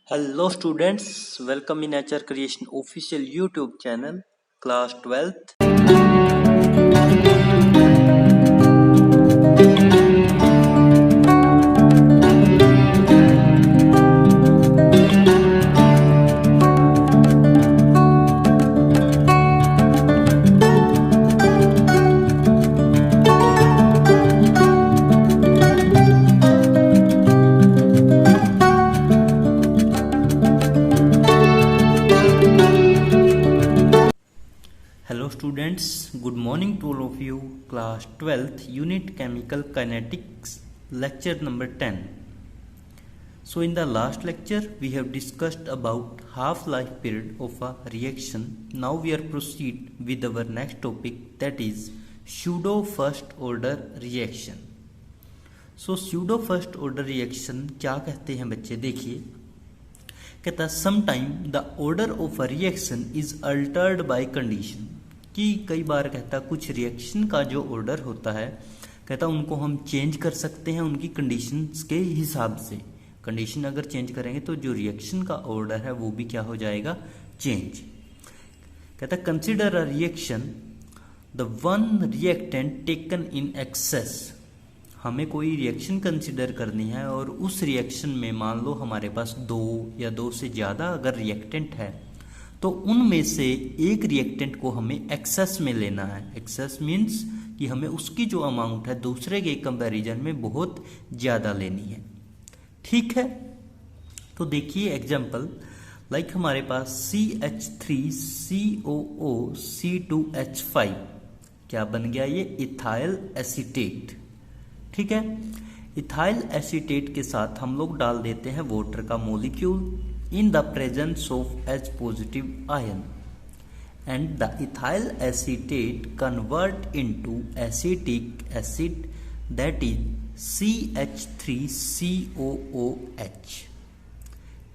Hello students, welcome in Nature Creation official YouTube channel, class 12th. Hello students, good morning to all of you. Class 12th Unit Chemical Kinetics lecture number 10. So in the last lecture we have discussed about half-life period of a reaction. Now we are proceed with our next topic, that is pseudo first order reaction. So pseudo first order reaction क्या कहते हैं बच्चे, देखिए कहता sometime the order of a reaction is altered by condition, कि कई बार कहता कुछ रिएक्शन का जो ऑर्डर होता है कहता उनको हम चेंज कर सकते हैं उनकी कंडीशंस के हिसाब से। कंडीशन अगर चेंज करेंगे तो जो रिएक्शन का ऑर्डर है वो भी क्या हो जाएगा, चेंज। कहता consider a reaction the one reactant taken in excess. हमें कोई रिएक्शन कंसिडर करनी है और उस रिएक्शन में मान लो हमारे पास दो या दो से ज़्यादा अगर रिएक्टेंट है तो उनमें से एक रिएक्टेंट को हमें एक्सेस में लेना है। एक्सेस मीन्स कि हमें उसकी जो अमाउंट है दूसरे के कंपैरिजन में बहुत ज़्यादा लेनी है। ठीक है, तो देखिए एग्जाम्पल लाइक हमारे पास CH3COO C2H5 क्या बन गया, ये इथाइल एसीटेट। ठीक है, इथाइल एसीटेट के साथ हम लोग डाल देते हैं वाटर का molecule in the presence of H positive ion and the ethyl acetate convert into acetic acid that is CH3COOH।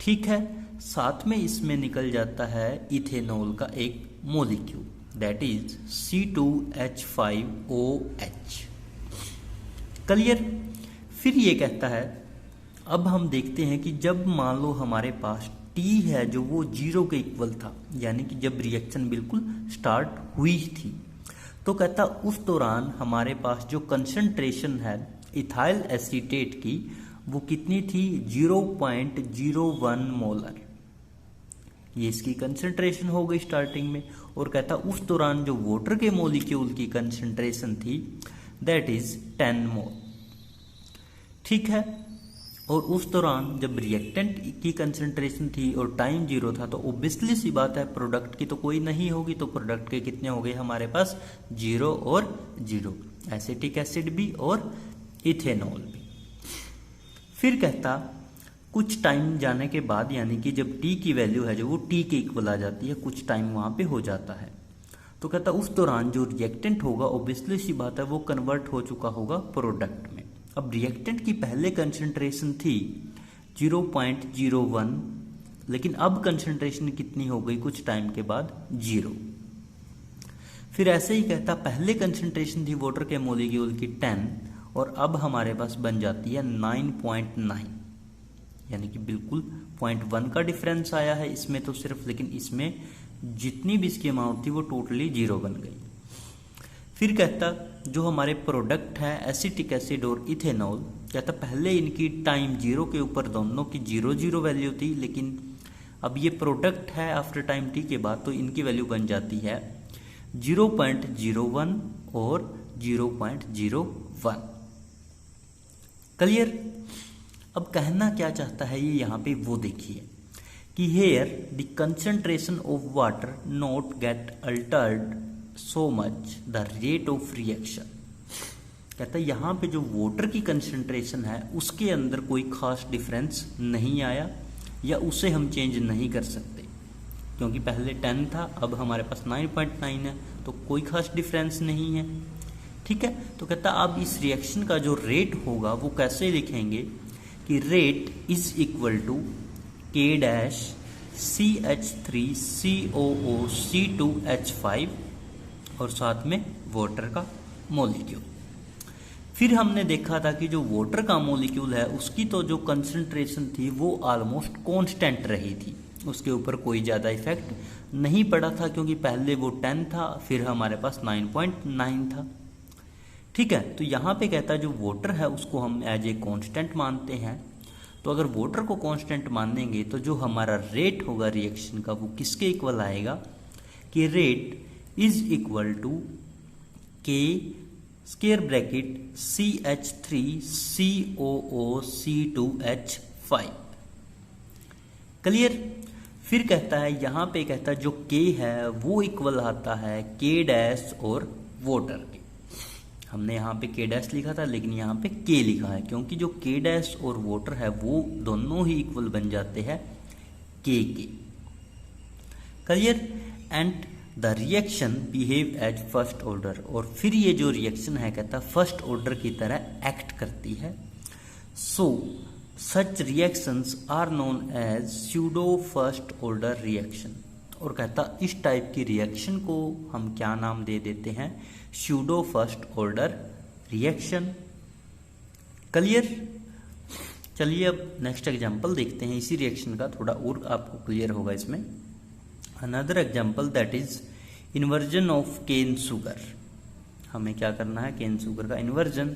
ठीक है, साथ में इसमें निकल जाता है इथेनॉल का एक molecule that is C2H5OH। Clear. फिर ये कहता है अब हम देखते हैं कि जब मान लो हमारे पास T है जो वो 0 के इक्वल था, यानी कि जब रिएक्शन बिल्कुल स्टार्ट हुई थी, तो कहता उस दौरान हमारे पास जो कंसंट्रेशन है इथाइल एसीटेट की वो कितनी थी, 0.01 मोलर। ये इसकी कंसंट्रेशन हो गई स्टार्टिंग में। और कहता उस दौरान जो वाटर के मॉलिक्यूल की कंसंट्रेशन थी दैट इज 10 मोल। ठीक है, और उस दौरान जब रिएक्टेंट की कंसंट्रेशन थी और टाइम 0 था तो ऑब्वियसली सी बात है प्रोडक्ट की तो कोई नहीं होगी, तो प्रोडक्ट के कितने हो गए हमारे पास, 0 और 0, एसिटिक एसिड भी और इथेनॉल भी। फिर कहता कुछ टाइम जाने के बाद, यानी कि जब T की वैल्यू है जो वो T के इक्वल आ जाती है, कुछ टाइम वहां पे हो जाता है, तो कहता उस दौरान जो रिएक्टेंट होगा ऑब्वियसली सी बात है वो कन्वर्ट हो चुका होगा प्रोडक्ट में। अब रिएक्टेंट की पहले कंसंट्रेशन थी 0.01, लेकिन अब कंसंट्रेशन कितनी हो गई कुछ टाइम के बाद, 0। फिर ऐसे ही कहता पहले कंसंट्रेशन थी वाटर के मॉलिक्यूल की 10 और अब हमारे पास बन जाती है 9.9, यानी कि बिल्कुल 0.1 का डिफरेंस आया है इसमें तो सिर्फ, लेकिन इसमें जितनी भी इसकी अमाउंट थी वो टोटली 0 बन गई। फिर कहता जो हमारे प्रोडक्ट है एसिटिक एसिड और इथेनॉल, कहता पहले इनकी टाइम 0 के ऊपर दोनों की 0 वैल्यू थी, लेकिन अब ये प्रोडक्ट है आफ्टर टाइम T के बाद तो इनकी वैल्यू बन जाती है 0.01 और 0.01। क्लियर। अब कहना क्या चाहता है ये यहाँ पे वो देखिए कि here the concentration of water not get altered so much the rate of reaction. कहता है यहाँ पे जो वाटर की कंसंट्रेशन है उसके अंदर कोई खास डिफरेंस नहीं आया या उसे हम चेंज नहीं कर सकते, क्योंकि पहले 10 था अब हमारे पास 9.9 है, तो कोई खास डिफरेंस नहीं है। ठीक है, तो कहता अब इस रिएक्शन का जो रेट होगा वो कैसे लिखेंगे कि rate is equal to K' CH3COO C2H5 और साथ में वाटर का मॉलिक्यूल। फिर हमने देखा था कि जो वाटर का मॉलिक्यूल है उसकी तो जो कंसंट्रेशन थी वो ऑलमोस्ट कांस्टेंट रही थी, उसके ऊपर कोई ज़्यादा इफेक्ट नहीं पड़ा था, क्योंकि पहले वो 10 था, फिर हमारे पास 9.9 था। ठीक है, तो यहाँ पे कहता है जो वाटर है उसको हम एज ए कांस्टेंट मानते हैं। तो अगर वाटर को कांस्टेंट मानेंगे तो जो हमारा रेट होगा रिएक्शन का वो किसके इक्वल आएगा कि रेट इज इक्वल टू के स्क्वायर ब्रैकेट CH3COOC2H5। क्लियर। फिर कहता है यहाँ पे कहता है जो के है वो इक्वल आता है के डैश और वाटर के। हमने यहाँ पे के डैश लिखा था लेकिन यहाँ पे के लिखा है, क्योंकि जो के डैश और वाटर है वो दोनों ही इक्वल बन जाते हैं के। Clear. And the reaction behave as first order, और फिर ये जो रिएक्शन है कहता फर्स्ट ऑर्डर की तरह एक्ट करती है। So such reactions are known as pseudo first order reaction, और कहता इस टाइप की रिएक्शन को हम क्या नाम दे देते हैं, pseudo first order reaction. Clear. चलिए अब नेक्स्ट एग्जांपल देखते हैं इसी रिएक्शन का, थोड़ा और आपको क्लियर होगा इसमें। Another example that is inversion of cane sugar. हमें क्या करना है, केन शुगर का इन्वर्जन।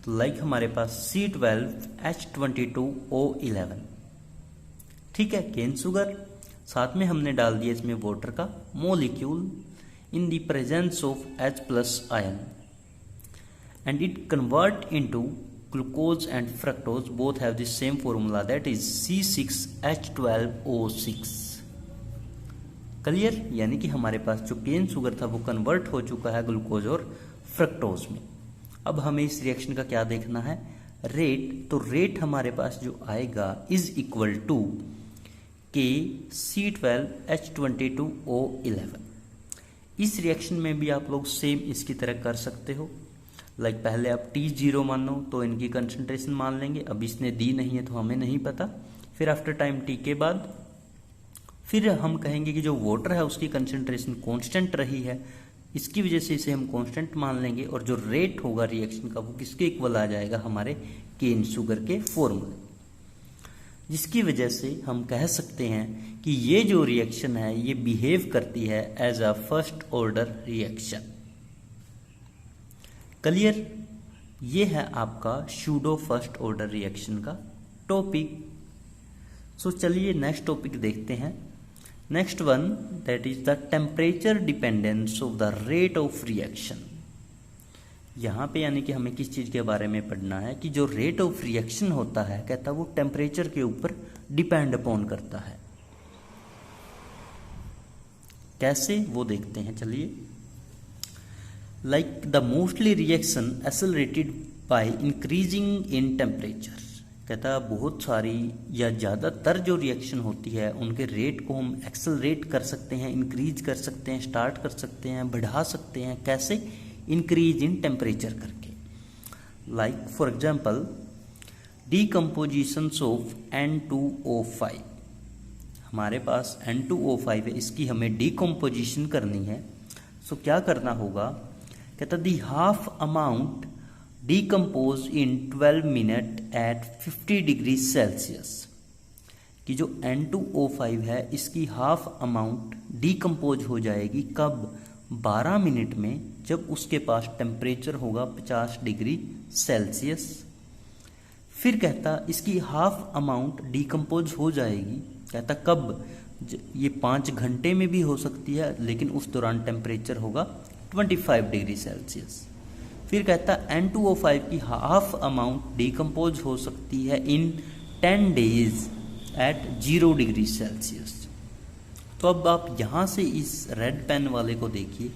तो लाइक हमारे पास C12H22O11, ठीक है, केन शुगर, साथ में हमने डाल दिया इसमें वाटर का molecule in the presence of H+ ion, and it convert into glucose and fructose, both have the same formula, that is C6H12O6। Clear. यानी कि हमारे पास जो केन शुगर था वो कन्वर्ट हो चुका है ग्लूकोज और फ्रक्टोज में। अब हमें इस रिएक्शन का क्या देखना है, रेट। तो रेट हमारे पास जो आएगा इज इक्वल टू के C12H22O11। इस रिएक्शन में भी आप लोग सेम इसकी तरह कर सकते हो। लाइक पहले आप T0 मानो तो इनकी कंसंट्रेशन मान लेंगे, अब इसने दी नहीं है तो हमें नहीं पता। फिर आफ्टर टाइम T के बाद फिर हम कहेंगे कि जो वाटर है उसकी कंसंट्रेशन कांस्टेंट रही है, इसकी वजह से इसे हम कांस्टेंट मान लेंगे, और जो रेट होगा रिएक्शन का वो किसके इक्वल आ जाएगा, हमारे केन शुगर के फॉर्मूले, जिसकी वजह से हम कह सकते हैं कि ये जो रिएक्शन है ये बिहेव करती है as a first order reaction. Clear. ये है आपका स्यूडो फर्स्ट ऑर्डर रिएक्शन का टॉपिक। सो चलिए नेक्स्ट टॉपिक देखते हैं। Next one that is the temperature dependence of the rate of reaction. यहाँ पे यानी कि हमें किस चीज के बारे में पढ़ना है कि जो रेट ऑफ रिएक्शन होता है कहता वो टेम्परेचर के ऊपर डिपेंड अपॉन करता है। कैसे वो देखते हैं, चलिए। Like the mostly reaction accelerated by increasing in temperature. कहता बहुत सारी या ज़्यादातर जो रिएक्शन होती है उनके रेट को हम एक्सेलरेट कर सकते हैं, इंक्रीज कर सकते हैं, स्टार्ट कर सकते हैं, बढ़ा सकते हैं। कैसे, इंक्रीज इन टेम्परेचर करके। Like for example decomposition of N2O5। हमारे पास N2O5 है, इसकी हमें डीकम्पोजिशन करनी है। सो क्या करना होगा, कहता the half amount decompose in 12 minute at 50 degree Celsius. कि जो N2O5 है इसकी हाफ अमाउंट डीकम्पोज हो जाएगी कब, 12 मिनट में, जब उसके पास टेम्परेचर होगा 50 डिग्री सेल्सियस। फिर कहता इसकी हाफ अमाउंट डीकम्पोज हो जाएगी, कहता कब, ये 5 घंटे में भी हो सकती है, लेकिन उस दौरान टेम्परेचर होगा 25 डिग्री सेल्सियस। फिर कहता N2O5 की हाफ अमाउंट डीकम्पोज हो सकती है इन 10 डेज एट 0 डिग्री सेल्सियस। तो अब आप यहाँ से इस रेड पेन वाले को देखिए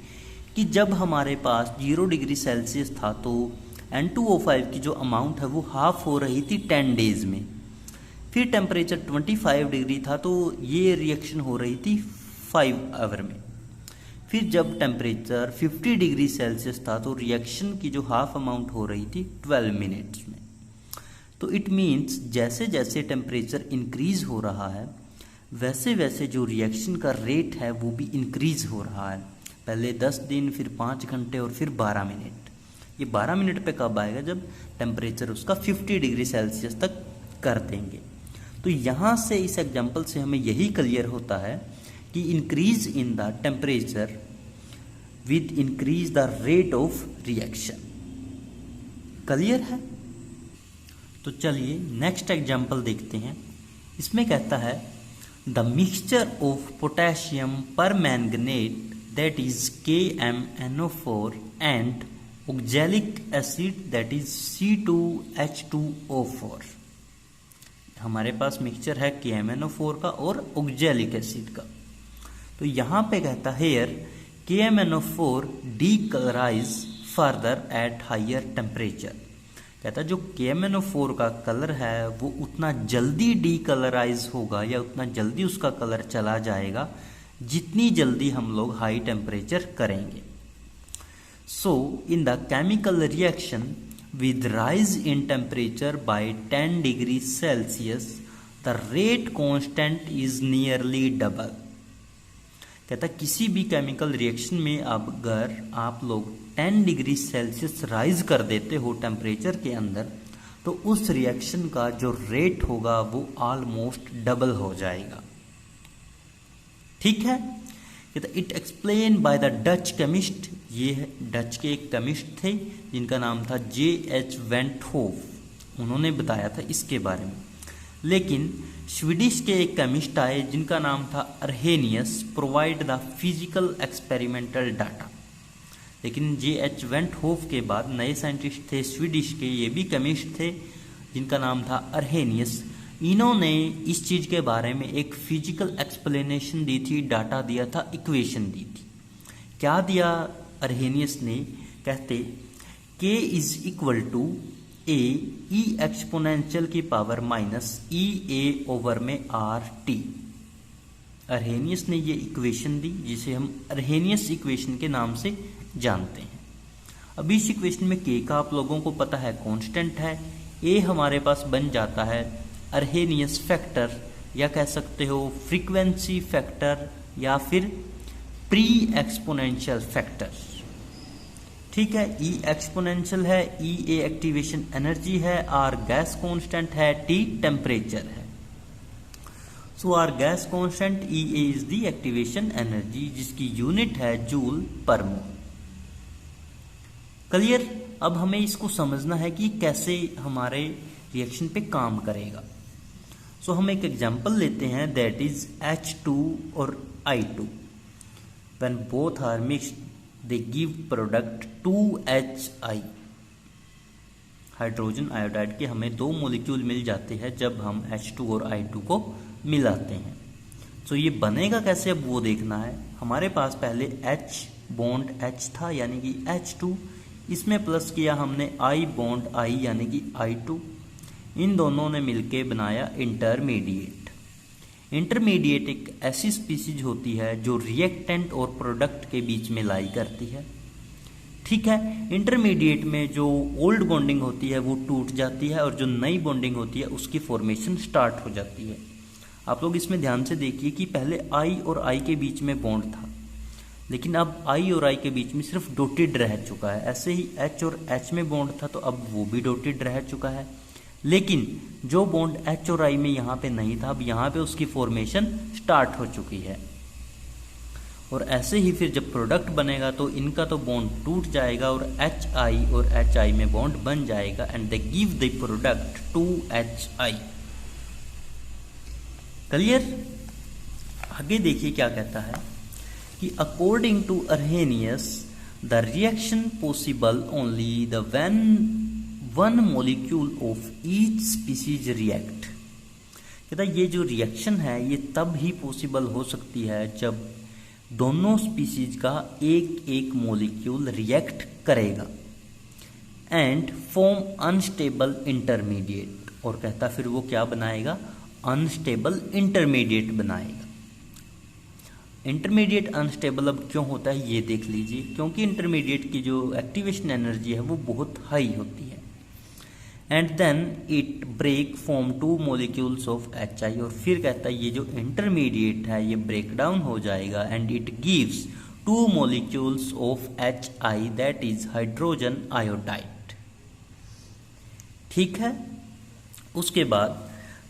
कि जब हमारे पास 0 डिग्री सेल्सियस था तो N2O5 की जो अमाउंट है वो हाफ हो रही थी 10 डेज में। फिर टेम्परेचर 25 डिग्री था तो ये रिएक्शन हो रही थी 5 आवर में। फिर जब टेम्परेचर 50 डिग्री सेल्सियस था तो रिएक्शन की जो हाफ अमाउंट हो रही थी 12 मिनट्स में। तो इट मीन्स जैसे जैसे टेम्परेचर इंक्रीज हो रहा है वैसे वैसे जो रिएक्शन का रेट है वो भी इंक्रीज हो रहा है। पहले 10 दिन, फिर 5 घंटे और फिर 12 मिनट। ये 12 मिनट पे कब आएगा, जब टेम्परेचर उसका 50 डिग्री सेल्सियस तक कर देंगे। तो यहाँ से इस एग्जाम्पल से हमें यही क्लियर होता है कि increase in the temperature with increase the rate of reaction. Clear है? तो चलिए नेक्स्ट एग्जाम्पल देखते हैं। इसमें कहता है the mixture of potassium permanganate that is KMnO4 and oxalic acid that is C2H2O4। हमारे पास मिक्सचर है KMnO4 का और ऑक्जेलिक एसिड का। तो यहाँ पे कहता है here KMnO4 decolourise further at higher temperature. कहता है जो KMnO4 का कलर है वो उतना जल्दी डीकलराइज होगा या उतना जल्दी उसका कलर चला जाएगा जितनी जल्दी हम लोग हाई टेम्परेचर करेंगे। So in the chemical reaction with rise in temperature by 10 degree Celsius the rate constant is nearly double। कहता किसी भी केमिकल रिएक्शन में अगर आप लोग 10 डिग्री सेल्सियस राइज कर देते हो टेम्परेचर के अंदर, तो उस रिएक्शन का जो रेट होगा वो ऑलमोस्ट डबल हो जाएगा। ठीक है? कहता it explain by the Dutch chemist. ये डच के एक केमिस्ट थे जिनका नाम था J.H. Went Hoff. उन्होंने बताया था इसके बारे में। लेकिन स्वीडिश के एक केमिस्ट आए जिनका नाम था Arrhenius, provide the physical experimental data. लेकिन J.H. वेंट होफ के बाद नए साइंटिस्ट थे स्वीडिश के, ये भी केमिस्ट थे जिनका नाम था अर्हेनियस। इन्होंने इस चीज के बारे में एक फिजिकल एक्सप्लेनेशन दी थी, डाटा दिया था, इक्वेशन दी थी। क्या दिया अर्हेनियस ने? कहते K is equal to A E exponential की पावर माइनस EA ओवर में RT। अर्हेनियस ने ये इक्वेशन दी जिसे हम अर्हेनियस इक्वेशन के नाम से जानते हैं। अब इस इक्वेशन में K का आप लोगों को पता है कांस्टेंट है, A हमारे पास बन जाता है अर्हेनियस फैक्टर, या कह सकते हो फ्रीक्वेंसी फैक्टर, या फिर प्री एक्सपोनेंशियल फैक्टर। ठीक है? E एक्सपोनेंशियल है, EA एक्टिवेशन एनर्जी है, R गैस कांस्टेंट है, T टेम्परेचर है। सो R gas constant, EA is the activation energy जिसकी यूनिट है जूल पर मोल। क्लियर? अब हमें इसको समझना है कि कैसे हमारे रिएक्शन पे काम करेगा। सो हम एक एग्जांपल लेते हैं दैट इज H2 और I2। When both are mixed they give product 2HI। Hydrogen iodide के हमें 2 मॉलिक्यूल मिल जाते हैं जब हम H2 और I2 को मिलाते हैं। सो ये बनेगा कैसे, अब वो देखना है। हमारे पास पहले H बॉन्ड H था यानी कि H2, इसमें प्लस किया हमने I बॉन्ड I यानी कि I2। इन दोनों ने मिलके बनाया इंटरमीडिएट। इंटरमीडिएट एक ऐसी स्पीसीज होती है जो रिएक्टेंट और प्रोडक्ट के बीच में लाई करती है। ठीक है? इंटरमीडिएट में जो ओल्ड बॉन्डिंग होती है वो टूट जाती है और जो नई बॉन्डिंग होती है उसकी फॉर्मेशन स्टार्ट हो जाती है। आप लोग इसमें ध्यान से देखिए कि पहले I और I के बीच में बॉन्ड था, लेकिन अब I और I के बीच में सिर्फ डॉटेड रह चुका है। ऐसे ही H और H में बॉन्ड था तो अब वो भी डॉटेड रह चुका है। लेकिन जो बॉन्ड H और I में यहाँ पे नहीं था, अब यहाँ पे उसकी फॉर्मेशन स्टार्ट हो चुकी है। और ऐसे ही फिर जब प्रोडक्ट बनेगा तो इनका तो बॉन्ड टूट जाएगा और HI और HI में बॉन्ड बन जाएगा and they give the product 2HI। Clear? आगे देखिए क्या कहता है कि according to Arrhenius the reaction possible only the when one molecule of each species react. कहता ये जो रिएक्शन है ये तब ही पॉसिबल हो सकती है जब दोनों स्पीसीज का एक एक मॉलिक्यूल रिएक्ट करेगा एंड फॉर्म अनस्टेबल इंटरमीडिएट। और कहता फिर वो क्या बनाएगा? अनस्टेबल इंटरमीडिएट बनाएगा। इंटरमीडिएट अनस्टेबल अब क्यों होता है ये देख लीजिए, क्योंकि इंटरमीडिएट की जो एक्टिवेशन एनर्जी है वो बहुत हाई होती है। And then it break form 2 molecules of HI। और फिर कहता है ये जो इंटरमीडिएट है ये ब्रेक डाउन हो जाएगा and it gives 2 molecules of HI, that is hydrogen iodide। ठीक है। उसके बाद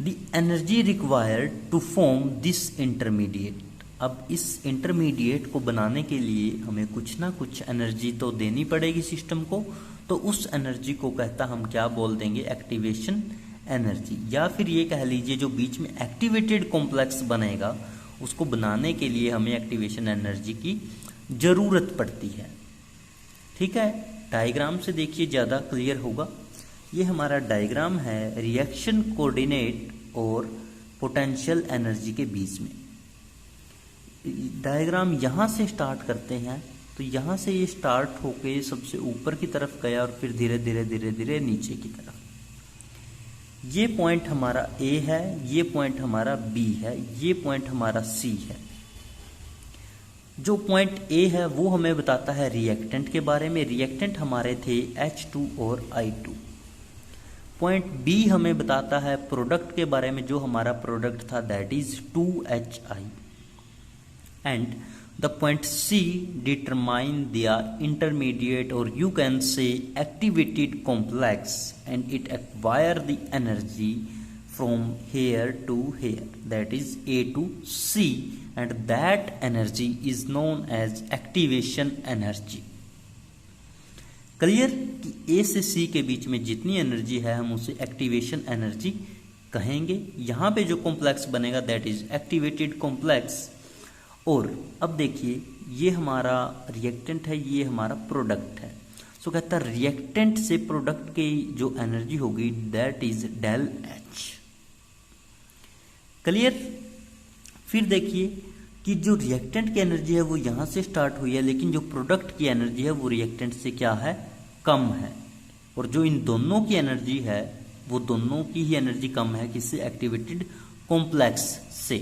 the energy required to form this intermediate. अब इस इंटरमीडिएट को बनाने के लिए हमें कुछ ना कुछ एनर्जी तो देनी पड़ेगी सिस्टम को, तो उस एनर्जी को कहता हम क्या बोल देंगे, एक्टिवेशन एनर्जी। या फिर ये कह लीजिए जो बीच में एक्टिवेटेड कॉम्प्लेक्स बनेगा उसको बनाने के लिए हमें एक्टिवेशन एनर्जी की जरूरत पड़ती है। ठीक है, डायग्राम से देखिए ज़्यादा क्लियर होगा। ये हमारा डायग्राम है रिएक्शन कोऑर्डिनेट और पोटेंशियल एनर्जी के बीच में। डायग्राम यहाँ से स्टार्ट करते हैं, तो यहाँ से ये स्टार्ट होके सबसे ऊपर की तरफ गया और फिर धीरे धीरे धीरे धीरे नीचे की तरफ। ये पॉइंट हमारा A है, ये पॉइंट हमारा B है, ये पॉइंट हमारा C है। जो पॉइंट A है वो हमें बताता है रिएक्टेंट के बारे में। रिएक्टेंट हमारे थे H2 और I2। पॉइंट B हमें बताता है प्रोडक्ट के बारे में, जो हमारा प्रोडक्ट था that is 2HI। And the point C determine the intermediate और you can say activated complex and it acquire the energy from here to here, that is A to C, and that energy is known as activation energy। Clear कि A से C के बीच में जितनी energy है हम उसे activation energy कहेंगे। यहाँ पे जो कॉम्प्लेक्स बनेगा दैट इज एक्टिवेटेड कॉम्प्लेक्स। और अब देखिए ये हमारा रिएक्टेंट है, ये हमारा प्रोडक्ट है। सो कहता है रिएक्टेंट से प्रोडक्ट की जो एनर्जी होगी that is del H। Clear. फिर देखिए कि जो रिएक्टेंट की एनर्जी है वो यहाँ से स्टार्ट हुई है, लेकिन जो प्रोडक्ट की एनर्जी है वो रिएक्टेंट से क्या है, कम है। और जो इन दोनों की एनर्जी है वो दोनों की ही एनर्जी कम है, किससे, एक्टिवेटेड कॉम्प्लेक्स से।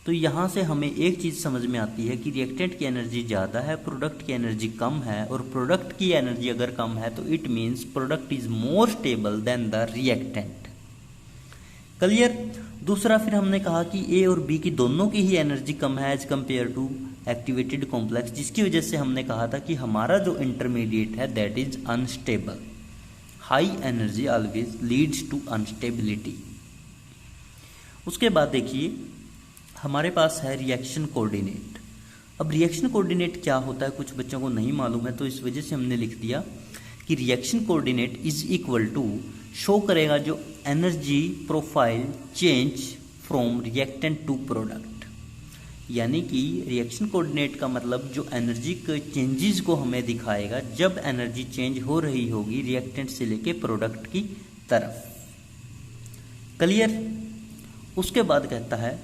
तो यहाँ से हमें एक चीज समझ में आती है कि रिएक्टेंट की एनर्जी ज्यादा है, प्रोडक्ट की एनर्जी कम है। और प्रोडक्ट की एनर्जी अगर कम है तो it means product is more stable then the reactant. Clear. दूसरा फिर हमने कहा कि A और B की दोनों की ही एनर्जी कम है as compare to activated complex, जिसकी वजह से हमने कहा था कि हमारा जो इंटरमीडिएट है that is unstable. High energy always leads to unstability. उसके बाद देखिए हमारे पास है रिएक्शन कोऑर्डिनेट। अब रिएक्शन कोऑर्डिनेट क्या होता है कुछ बच्चों को नहीं मालूम है, तो इस वजह से हमने लिख दिया कि reaction coordinate is equal to, show करेगा जो energy profile change from reactant to product. यानी कि रिएक्शन कोऑर्डिनेट का मतलब जो एनर्जी के चेंजेस को हमें दिखाएगा जब एनर्जी चेंज हो रही होगी रिएक्टेंट से लेके प्रोडक्ट की तरफ। क्लियर। उसके बाद कहता है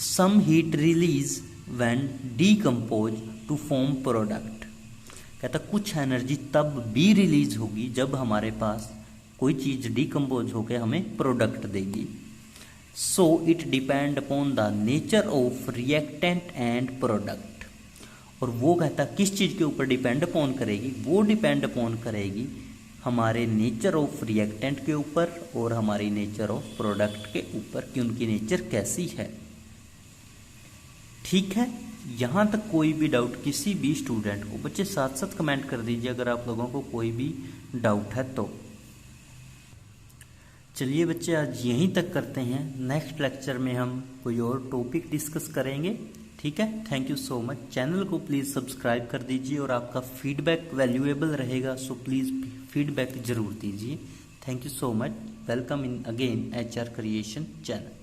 some heat release when decompose to form product. कहता कुछ एनर्जी तब भी रिलीज होगी जब हमारे पास कोई चीज डीकम्पोज होकर हमें प्रोडक्ट देगी। So it depend upon the nature of reactant and product. और वो कहता किस चीज के ऊपर डिपेंड अपॉन करेगी, वो डिपेंड अपॉन करेगी हमारे नेचर ऑफ रिएक्टेंट के ऊपर और हमारी नेचर ऑफ प्रोडक्ट के ऊपर कि उनकी नेचर कैसी है। ठीक है, यहां तक कोई भी डाउट किसी भी स्टूडेंट को, बच्चे साथ साथ कमेंट कर दीजिए अगर आप लोगों को कोई भी डाउट है तो। चलिए बच्चे आज यहीं तक करते हैं, नेक्स्ट लेक्चर में हम कोई और टॉपिक डिस्कस करेंगे। ठीक है, thank you so much. Channel को प्लीज़ सब्सक्राइब कर दीजिए और आपका फीडबैक वैल्यूएबल रहेगा, सो प्लीज़ फीडबैक जरूर दीजिए। Thank you so much. Welcome in again HR creation channel.